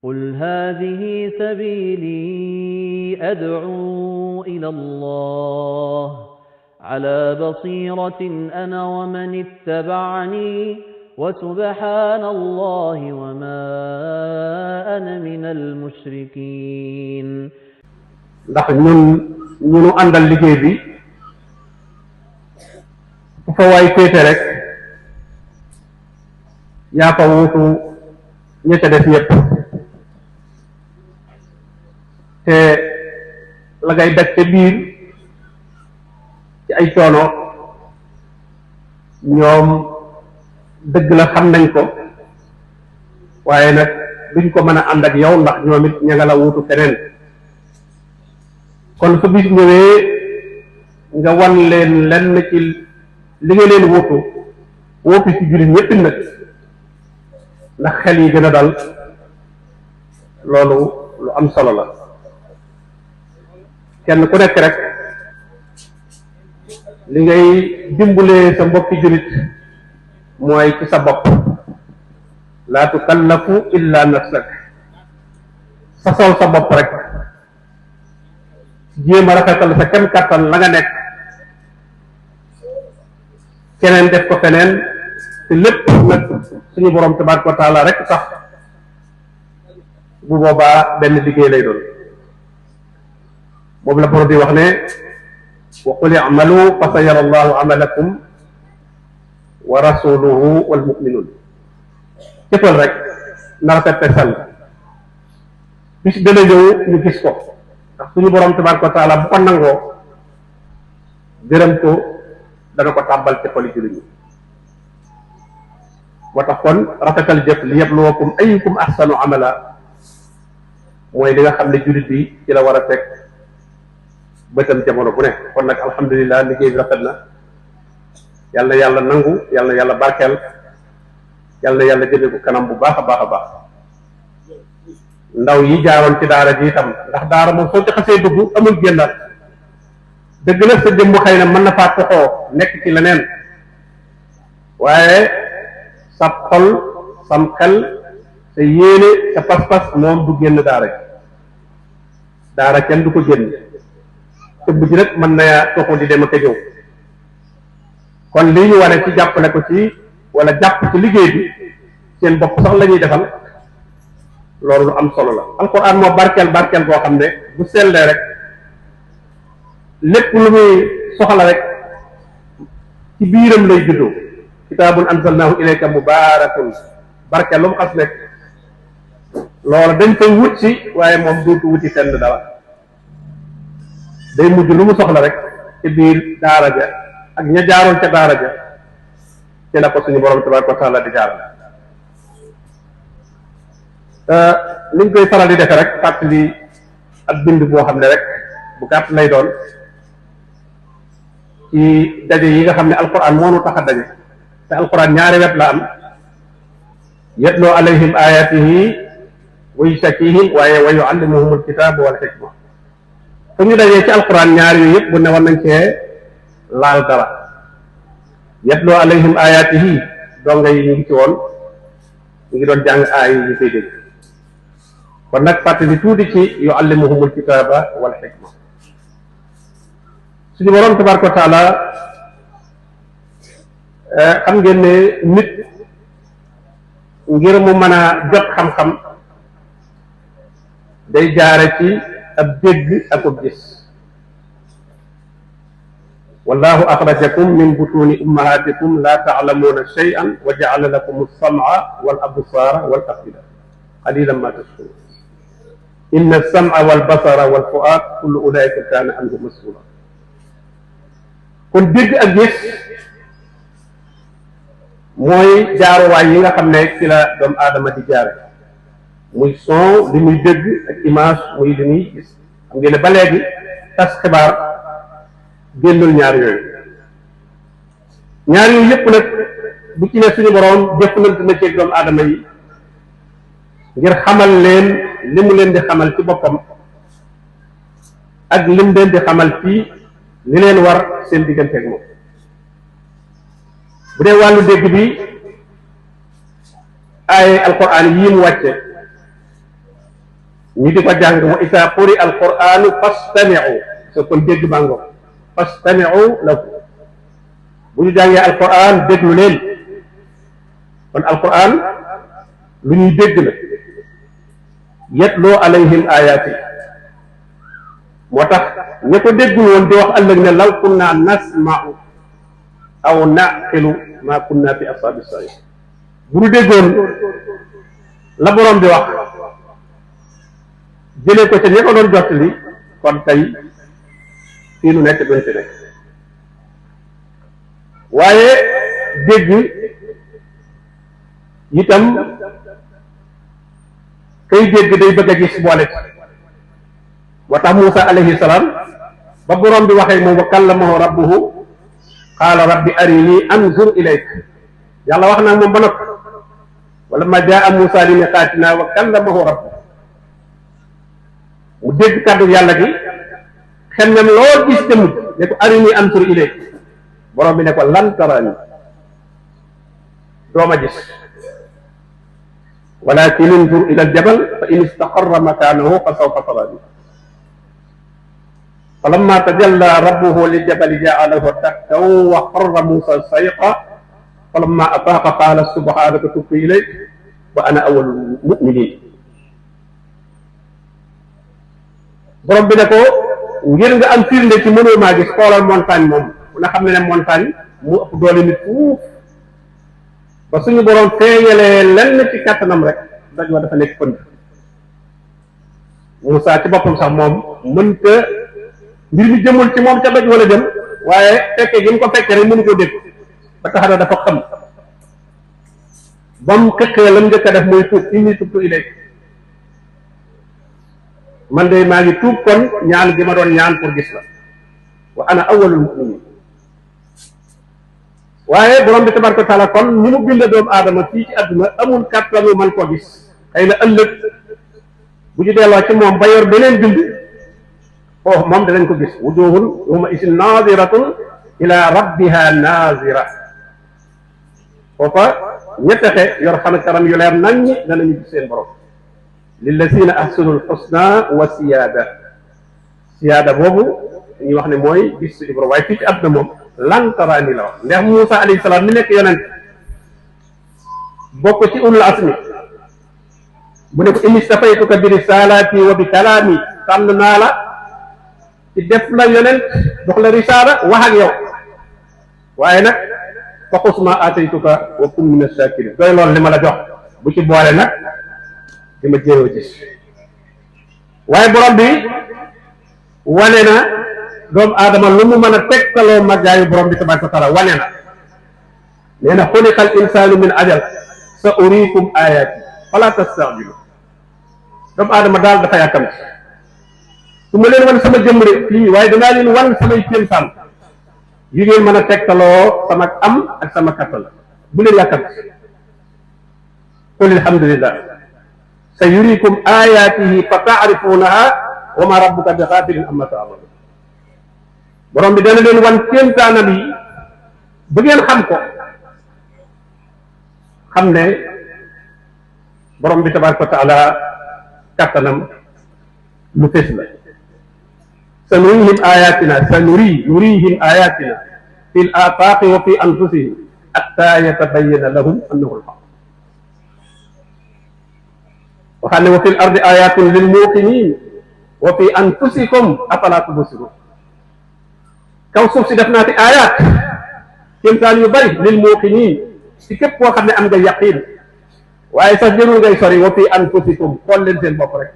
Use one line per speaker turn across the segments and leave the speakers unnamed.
قل هذه سبيلي أدعو إلى الله على بصيرة أنا ومن اتبعني وسبحان الله وما أنا من المشركين.
ndax ñunu àndal liggéey bi fu fa waay féete rek yaa fa wuutu ña ca def ñëpp te la ngay daj ca biir ci ay coono ñoom dëgg la xam nañ ko waaye nag duñ ko mën a ànd ak yow ndax ñoom it ña nga la wuutu feneen kon su bis ñëwee nga wan leen lenn ci li nga leen wuutu ci jullit ñëpp nag ndax xel yi gën a dal loolu lu am solo la kenn ku nekk rek li ngay dimbulee sa mbokki jullit mooy ci sa bopp laa tukallafu illa nafsak sasal sa bopp rek jéem a rafetal sa kem kàttan la nga nekk keneen def ko feneen te lépp nag suñu borom tabaraka wa taala rek sax bu boobaa benn liggéey lay doon boobu la borom di wax ne wa qul i'malu fa sayara allahu amalakum wa rasuluhu wal mu'minun jëfal rek na rafet te sell bis dana ñëw ñu gis ko ndax suñu borom tabaraka wa taala bu ko nangoo gërëm ko dana ko tàbbal ci xoli jullit ñi moo tax kon rafetal jëf li yabluwakum ayyukum ahsanu amala mooy li nga xam ne jullit bi ci la war a teg bëtam jamono bu ne kon nag alhamdulilah liggéey bi rafet na yàlla na yàlla nangu yàlla na yàlla barkeel yàlla na yàlla jëme ko kanam bu baax a baax a baax ndaw yi jaaroon ci daara ji itam ndax daara moom soo ci xasee dugg amul génnaat dëgg la sa jëmb xëy na mën na faa toxoo nekk ci leneen waaye sa xol sam xel sa yéene sa pas-pas moom du génn daara ji daara kenn du ko génn tëbb ji rek mën na toxu di dem ak a ñëw kon lii ñu wane ci jàppale ko ci wala jàpp ci liggéey bi seen bopp sax la ñuy defal loolu lu am solo la alquran moo barkeel boo xam ne bu sellee rek lépp lu muy soxla rek ci biiram lay juddoo kitaabun anzalnaahu ilayka mubaarakun barkeel lu mu xas nekk loolu dañ koy wut si waaye moom dootu wuti fenn dara day mujj lu mu soxla rek ci biir daara ja ak ña jaaroon ca daara ja ci la ko suñu borom tabaraka wa taala di jaaral niñ koy faral di defe rek fàttali ak bind boo xam ne rek bu gàtt lay doon ci daje yi nga xam ne alquran moo nu tax a daje te alquran ñaari wet la am yatloo alayhim ayatihi wa yuzakkihim waaye wa yuallimuhum alkitaba wal hikma fu ñu dajee ci alquran ñaari yooyu yëpp bu ne war nañ cee laal dara yatloo alayhim ayatihi donga yi ñu ngi ci woon ñu ngi doon jàng aay yi ñu koy dégg kon nag fàttali tuuti ci yuallimuhum alkitaba wal hikma suñu borom tabaraka wa taala xam ngeen ne nit ngir mu mën a jot xam-xam day jaare ci ab dégg ak ab gis wallahu axrajakum min butuni ummahatikum la taalamuuna shay'an wa jaala lakum alsam'a wal absara wal afida qalilan ma tashkurun inna alsam'a wal basara wal fu'ad kullu ulaika kaana anhu mas'ula kon dégg ak gis mooy jaaruwaay yi nga xam ne ci la doomu aadama di jaare muy son li muy dégg ak image muy li muy gis xam ngeen ne ba léegi tas xibaar génnul ñaar yooyu yëpp nag bu ci ne suñu borom jëflante na ceeg doomu aadama yi ngir xamal leen li mu leen di xamal ci boppam ak lim leen di xamal ci li leen war seen digganteeg moom bu dee wàllu dégg bi ay alquran yii mu wàcce ñu di ko jàng wa isa quri alquranu fastami'u so kon dégg bàngo fastami'u lahu bu ñu jàngee alquran déglu leen kon alquran lu ñuy dégg la yatlu alayhim ayati moo tax ña ko déggul woon di wax ëllëg ne law kunna nasma'u aw naqilu ma kunna fi ashabi sa'ir bu ñu déggoon la borom bi wax jëlee ko ca ña ko doon jottali kon tey fii nu nekk duñ fi nekk waaye dégg itam kay dégg day bëgg a gis boole ci moo tax Muusa alayhi salaam ba borom bi waxee moom wa kallamahu rabbuhu qaala rabbi arini anzur ilayk yàlla wax naa moom ba noppi wala ma jaa Muusa li miqaatinaa wa kallamahu rabbuhu mu dégg kàddu yàlla gi xel même loo gis te mujj ne ko arini anzur ilayk borom bi ne ko lan taraani doo ma gis walakin unzur ila aljabal fa in istaqarra makanahu fa sawfa tarani falamma tajalla rabbuhu liljabali ja'alahu dakkan wa qarra Musa sayqa falamma afaqa qala subhanaka tubtu ilayk wa ana awwalul mu'minin borom bi ne ko ngir nga am firnde ci mënoo maa gis xoolal montagne moom na xam ne montagne mu ëpp doole nit fuuf ba suñu borom feeñalee lenn ci kattanam rek daj wa dafa nekk pënd Moussa ci boppam sax moom mënta mbir mi jëmul ci moom ca daj wala jëm waaye fekkee gi mu ko fekkee rek mënu ko dégg ba tax na dafa xam ba mu xëqee la mu njëkk a def mooy tuub inni tubtu ilayk man de maa ngi tuub kon ñaan gi ma doon ñaan pour gis la wa ana awwalul mu'minin waaye borom bi tabaraka wa taala kon ni mu bindee doomu aadama fii ci àdduna amul kàttanu man koo gis xëy na ëllëg bu ñu delloo ci moom ba yor beneen bind foofu moom danañ ko gis wujuhun yawma isin naziratun ila rabbiha nazira foofa ñettexe yor xana karam yu leer naññi danañu gis seen borom lillazina ahsanul husna wa siyaada boobu ñuy wax ne mooy gis suñu borom waaye fii ci àdduna moom lan taraani la wax ndax Muusa alayhi salaam mi nekk yonent bokk ci ulul asmi mu ne ko inni stafaytuka bi risalati wa bi kalaami tànn naa la ci def la yonent dox la risaala wax ak yow waaye nag fa xus ma aataytuka wa kun min ash-shakirin doy loolu li ma la jox bu ci boole nag di ma jéem a gis waaye borom bi wane na doomu aadama lu mu mën a tegtaloo màggaayu borom bi tabaraka wa taala wane na nee na xuliqa al insanu min ajal sa urikum ayati fala tastajilu doomu aadama daal dafa yàkkamti su ma leen wan sama jëmm rek fii waaye danaa leen wan samay kéemtaan yu ngeen mën a tegtaloo sama am ak sama kattan bu leen yàkkamti qul alhamdulillah sa yurikum ayatihi fa taarifunaha wa ma rabbuka bi ghafilin amma ta'malun borom bi dana leen wan kéemtaanam yi ba ngeen xam ko xam ne borom bi tabaraka wa taala kattanam lu fees la sanurihim ayatina nurihim ayatina fi l afaqi wa fi anfusihim hatta yatabayyana lahum annahu alhaq waxam ne wa fi l ardi ayatun lil muqinin wa fi anfusikum afala tubsirun kaw suuf si def naa fi ayat kéemtaan yu bari lil muqinin ci képp koo xam ne am nga yaqin waaye sax jërul ngay sori wa fi anfusikum xool leen seen bopp rek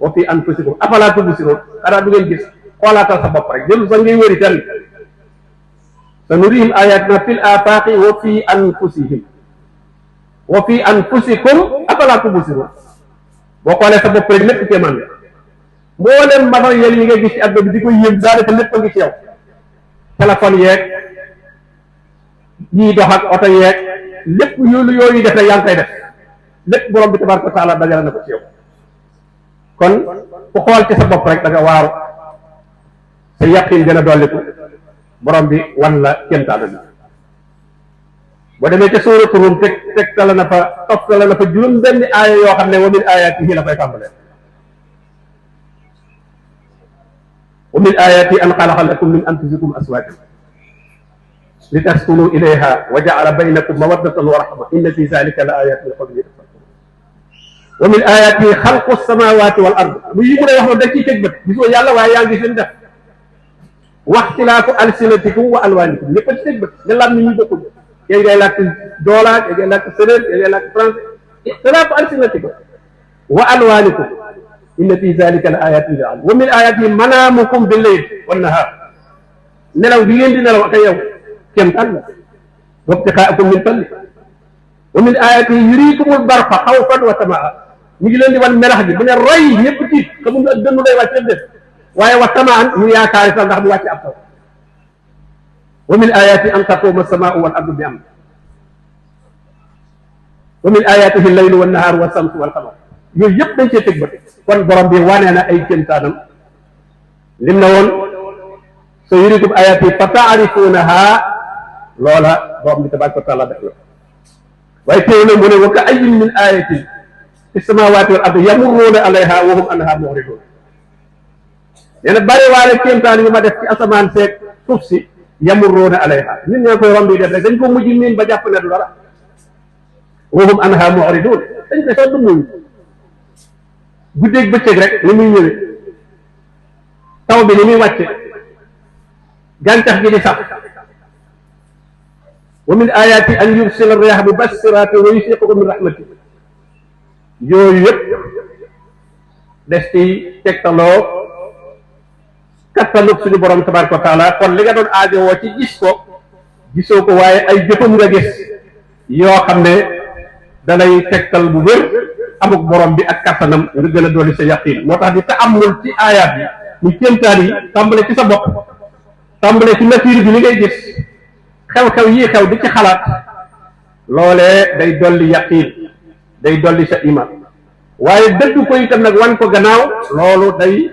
wa fi anfusikum afala tubsirun xanaa du ngeen gis xoolaatal sa bopp rek jërul sax ngay wéri fenn sanurihim ayatina fil afaqi wa fi anfusihim wa fi anfusikum afala tubsirun boo xoolee sa bopp rek lépp kéemaan la mboolem matériel yi nga gis ci àdduna bi di ko yéem daa defa lépp a ngi ci yow téléphone yeeg ñiy dox ak oto yeeg lépp yooyu def rek yaa ngi koy def lépp borom bi tabaraka wa taala dajale na ko ci yow kon ku xool ci sa bopp rek da nga waaru sa yaqin gën a dolliku borom bi wan la kéemtaana bi boo demee ca suuratu Rum tegtale na fa toftale na fa juróom benn aaya yoo xam ne wa min ayaatihi la fay tàmbalee wa min ayati an xalaqa lakum min anfusikum azwajan litaskunu ilayha wa ja'ala baynakum mawaddatan wa rahma inna fi zalika la ayatin li qawmin yatafakkarun wa min ayati xalqu samawati wal ard lu yi mu lay wax noonu dañ ciy teg bët gisoo yàlla waaye yaa ngi seen def waxtilaafu alsinatikum wa alwanikum ñëpp a ci teg bët ne lam ni ñu bokkul yéen ngay làkk doolaat yéen ngay làkk séréer yéen ngay làkk français ixtilaafu alsinatikum wa alwanikum inna fi zalika la ayatin li wa min ayati manaamukum bil layl wan nahar nelaw bi ngeen di nelaw ak yow kéemtaan la wa ibtiqaakum min fadli wa min ayati yuriikumul barqa xawfan wa tamaa ñu ngi leen di wan melax bi bu ne roy ñëpp tiit xamuñu ak dënnu lay wàcc def waaye wa tamaan ñu yaakaari sax ndax mu wàcc ab taw wa min ayati an taquuma samaau wal ardu bi amri wa min ayatihi llaylu wan nahaaru wa samsu wal qamar yooyu yëpp dañ cee teg bët kon borom bi wane na ay kéemtaanam lim na woon sa yurikum ayati fa taarifuunaha loola borom bi tabaraka wa taala def la waaye teew na mu ne wa ka ayyin min ayatin fi samawati wal ardi yamurruuna alayha wa hum anha mu'ridun nee na bari waale kéemtaan yi ma def ci asamaan seeg suuf si yamurruuna alayha nit ñaa koy romb yi def rek dañ ko mujj miin ba jàpp ne du dara wa hum anha mu'ridun dañ koy sax du muñ guddeeg bëccëg rek ni muy ñëwee taw bi ni muy wàcce gàncax gi di sax wa min ayati an yursila riyaha mubassirati wa yusiqukum min rahmati yooyu yëpp des ci tegtaloo kattanug suñu borom tabaraka wa taala kon li nga doon aajowoo ci gis ko gisoo ko waaye ay jëfam nga gis yoo xam ne dalay tegtal bu wér amuk borom bi ak kattanam nga gën a dolli sa yaqin moo tax di ta'ammul ci aayaat yi ñu kéemtaan yi tàmbale ci sa bopp tàmbale ci nature bi li ngay gis xew-xew yii xew di ci xalaat loolee day dolli yaqin day dolli sa iman waaye dëgg ko itam nag wan ko gannaaw loolu day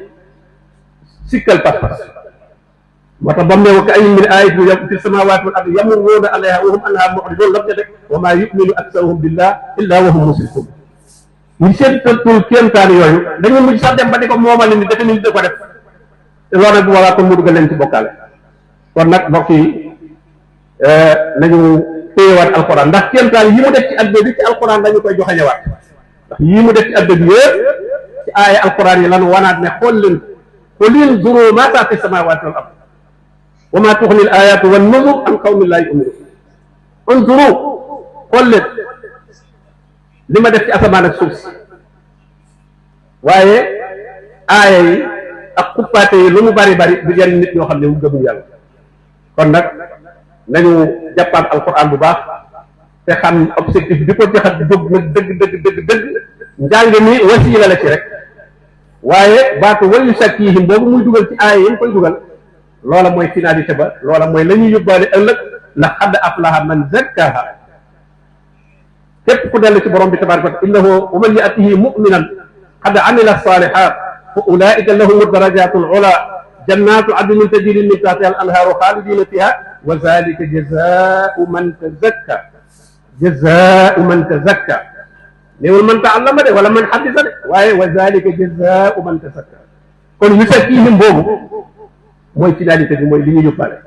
sikkal pas-pas moo tax ba mu ne wa ka ayyin min ayatin fi samawati wal ardi yamurruuna alayha wa hum anha mu'ridun lam def wa ma yu'minu aktharuhum billah illa wa hum mushrikun ñu seetantul kéemtaan yooyu dañu mujj sax dem ba di ko moomale ni defe ni da ko def te loolu nag bu boobaa kon mu dugal leen ci bokkaale kon nag mbokk yi nañu téyewaat alquran ndax kéemtaan yi mu def ci adduna bi ci alquran dañu koy joxe ñëwaat ndax yii mu def ci adduna bi yëpp ci aaya alquran yi lan wanaat ne xool leen qul inzuru maa fi samaawaati wal ard wa maa tuxni al ayaatu wan nuzur an qawmin laa yu'minuun unzuru xool leen li ma def ci asamaan ak suuf si waaye aaya yi ak xuppaate yi lu mu bari bari du jëriñ nit ñoo xam ne mu gëmul yàlla kon nag nañu jàppaat alquran bu baax te xam objectif bi ko joxat jóg nag dëgg njàng mi wasiila la ci rek waaye baatu wa yuzakkihim boobu muy dugal ci aaya yi mu koy dugal loola mooy finalité ba loola mooy la ñuy yóbbaale ëllëg la qad aflaha man zakkaha képp ku dellu ci borom bi tabaraka wa taala innahu wa man ya'tihi mu'minan qad amila salihat fa ulaika lahum darajatu al-ula jannatu adnin tajri min tahtiha al-anharu khalidina fiha wa zalika jazaa'u man tazakka jazaa'u man tazakka néewul man ta'allama de wala man haddisa de waaye wa zalika jazaa'u man tazakka kon yuzakkihim boobu mooy finalité bi mooy li ñu yóbbaale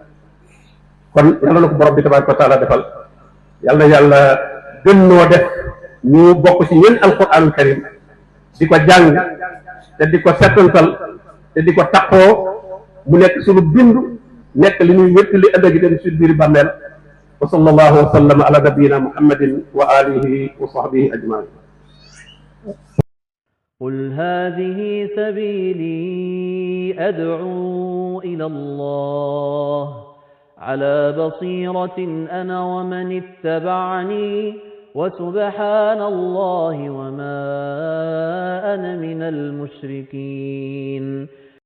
kon yàlla na ko borom bi tabaraka wa taala defal yàlla yàlla gën noo def ñu bokk ci ñun alquranul karim di ko jàng te di ko settantal te di ko taqoo mu nekk suñu bind nekk li ñuy wéttali ëllëg dem suñu biir bàmmeel wa sallallahu wa sallama ala nabiyina muhammadin wa alihi wa sahbihi ajmain
قل هذه سبيلي أدعو إلى الله على بصيرة أنا ومن اتبعني وسبحان الله وما أنا من المشركين